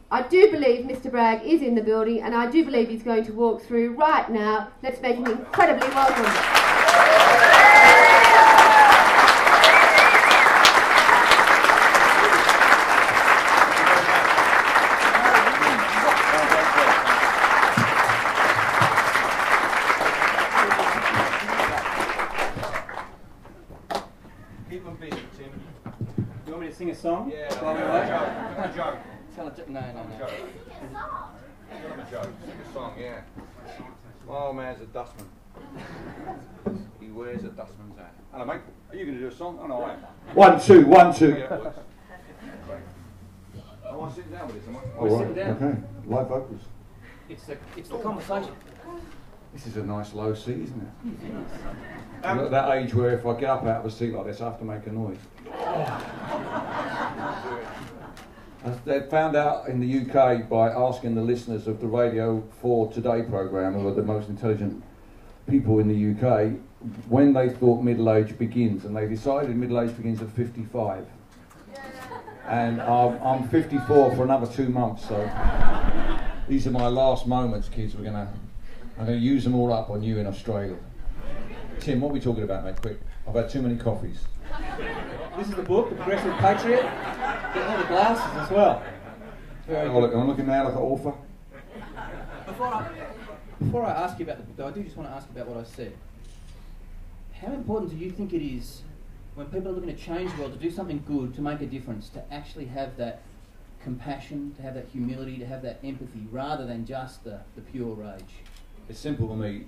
I do believe Mr. Bragg is in the building, and I do believe he's going to walk through right now. Let's make him incredibly welcome. Sing a song? Yeah, a joke. Tell a joke. No. Tell him a joke. Sing a song, yeah. My old man's a dustman. He wears a dustman's hat. Hello, mate. Are you going to do a song? Oh, no, I am. 1, 2, 1, 2. Yeah, it works. I want to sit down with this, am I? We're sitting down. Okay, live vocals. It's the conversation. This is a nice low seat, isn't it? I'm at that age where if I get up out of a seat like this, I have to make a noise. They found out in the UK by asking the listeners of the Radio 4 Today programme, who are the most intelligent people in the UK, when they thought middle age begins, and they decided middle age begins at 55. And I'm 54 for another 2 months, so these are my last moments, kids. I'm going to use them all up on you in Australia. Tim, what are we talking about, mate? Quick. I've had too many coffees. This is the book, The Progressive Patriot. Getting all the glasses as well. I'm looking now like an author. Before I ask you about the book, though, I do just want to ask about what I said. How important do you think it is when people are looking to change the world, to do something good, to make a difference, to actually have that compassion, to have that humility, to have that empathy, rather than just the pure rage? It's simple to me.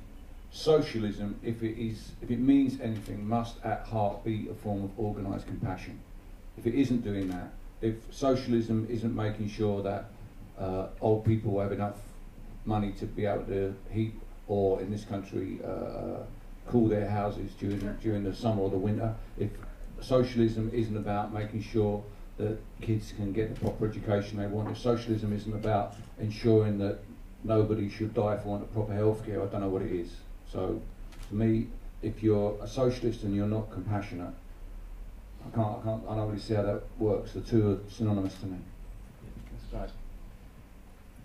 Socialism, if it means anything, must at heart be a form of organised compassion. If it isn't doing that, if socialism isn't making sure that old people have enough money to be able to heat, or in this country cool their houses during the summer or the winter, if socialism isn't about making sure that kids can get the proper education they want, if socialism isn't about ensuring that nobody should die for want of proper health care, I don't know what it is. So, to me, if you're a socialist and you're not compassionate, I don't really see how that works. The two are synonymous to me. That's great.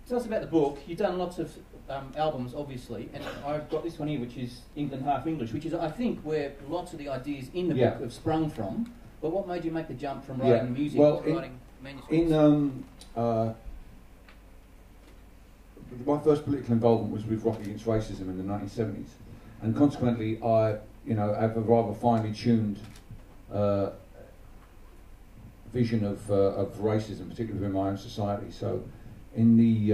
Tell us about the book. You've done lots of albums, obviously, and I've got this one here, which is England Half English, which is, I think, where lots of the ideas in the book have sprung from. But what made you make the jump from writing music to writing manuscripts? My first political involvement was with Rock Against Racism in the 1970s, and consequently I have a rather finely tuned vision of racism, particularly within my own society. So in the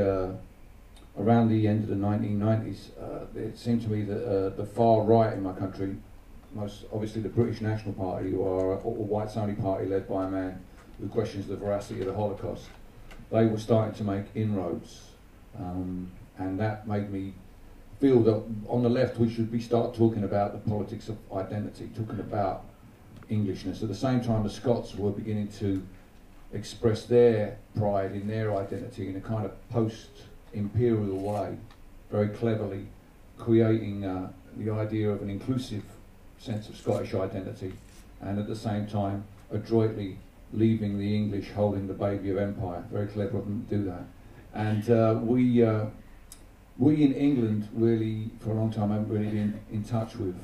around the end of the 1990s, it seemed to me that the far right in my country, most obviously the British National Party, or a whites-only party led by a man who questions the veracity of the Holocaust, they were starting to make inroads. And that made me feel that on the left we should start talking about the politics of identity, talking about Englishness. At the same time, the Scots were beginning to express their pride in their identity in a kind of post-imperial way, very cleverly creating the idea of an inclusive sense of Scottish identity, and at the same time adroitly leaving the English holding the baby of empire. Very clever of them to do that. And we in England really, for a long time, haven't really been in touch with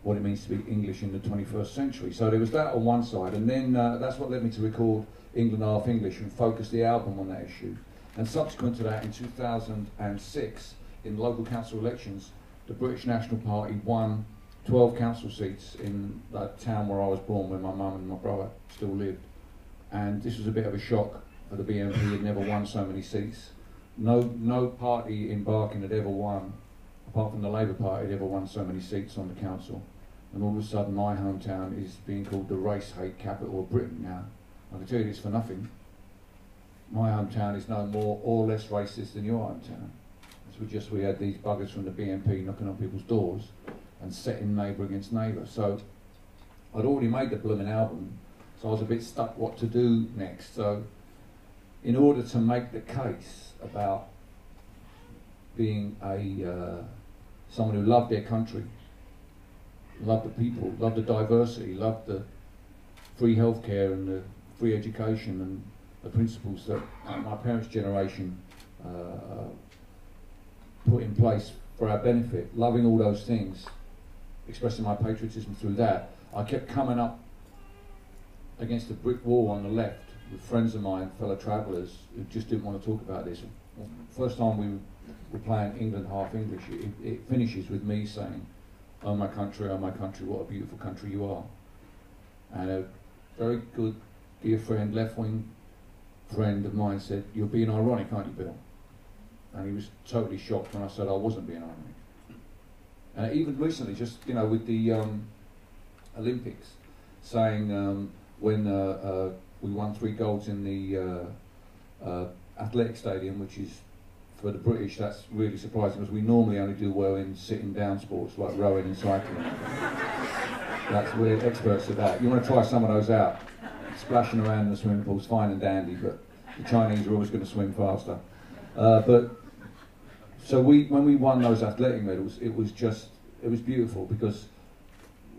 what it means to be English in the 21st century. So there was that on one side, and then that's what led me to record England Half English and focus the album on that issue. And subsequent to that, in 2006, in local council elections, the British National Party won 12 council seats in that town where I was born, where my mum and my brother still lived. And this was a bit of a shock. The BNP had never won so many seats. No party in Barking had ever won, apart from the Labour Party, had ever won so many seats on the council. And all of a sudden my hometown is being called the race hate capital of Britain now. I can tell you this for nothing. My hometown is no more or less racist than your hometown. It's we had these buggers from the BNP knocking on people's doors and setting neighbour against neighbour. So I'd already made the blooming album, so I was a bit stuck what to do next. So in order to make the case about being someone who loved their country, loved the people, loved the diversity, loved the free healthcare and the free education and the principles that my parents' generation put in place for our benefit, loving all those things, expressing my patriotism through that. I kept coming up against a brick wall on the left with friends of mine, fellow travellers, who just didn't want to talk about this. First time we were playing England half English, it finishes with me saying, oh my country, what a beautiful country you are. And a very good, dear friend, left-wing friend of mine said, you're being ironic, aren't you, Bill? And he was totally shocked when I said I wasn't being ironic. And even recently, just, you know, with the Olympics, saying when we won 3 golds in the athletic stadium, which is, for the British, that's really surprising because we normally only do well in sitting down sports like rowing and cycling. We're experts at that. You want to try some of those out. Splashing around in the swimming pool's fine and dandy, but the Chinese are always going to swim faster. So when we won those athletic medals, it was beautiful because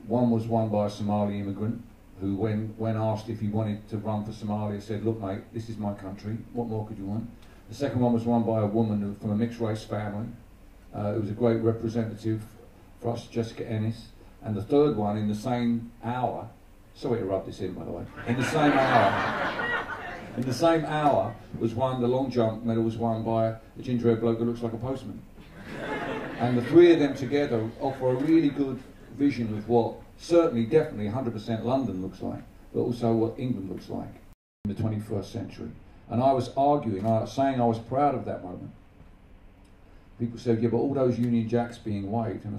one was won by a Somali immigrant who, when asked if he wanted to run for Somalia, said, look mate, this is my country, what more could you want? The second one was won by a woman from a mixed race family. It was a great representative for us, Jessica Ennis. And the third one, in the same hour, sorry to rub this in by the way, in the same hour was won, the long jump medal was won by a ginger-haired bloke who looks like a postman. And the 3 of them together offer a really good vision of what certainly, definitely 100% London looks like, but also what England looks like in the 21st century. And I was arguing, saying I was proud of that moment. People said, yeah, but all those Union Jacks being waved. And